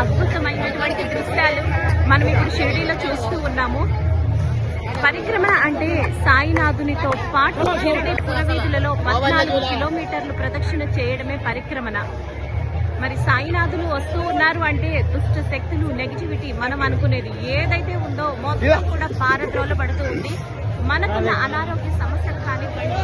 అద్భుతమైనటువంటి దృశ్యాలు మనం ఇప్పుడు షిరిడీలో చూస్తూ ఉన్నాము. పరిక్రమణ అంటే సాయినాథునితో పాటు షిరిడీ పురవీధులలో 14 కిలోమీటర్లు ప్రదక్షిణ చేయడమే పరిక్రమణ. మరి సాయినాథులు వస్తూ ఉన్నారు అంటే దుష్ట శక్తులు, నెగిటివిటీ, మనం అనుకునేది ఏదైతే ఉందో మొత్తం కూడా పారద్రోల పడుతూ ఉంది. మనకున్న అనారోగ్య సమస్యలు కానివ్వండి,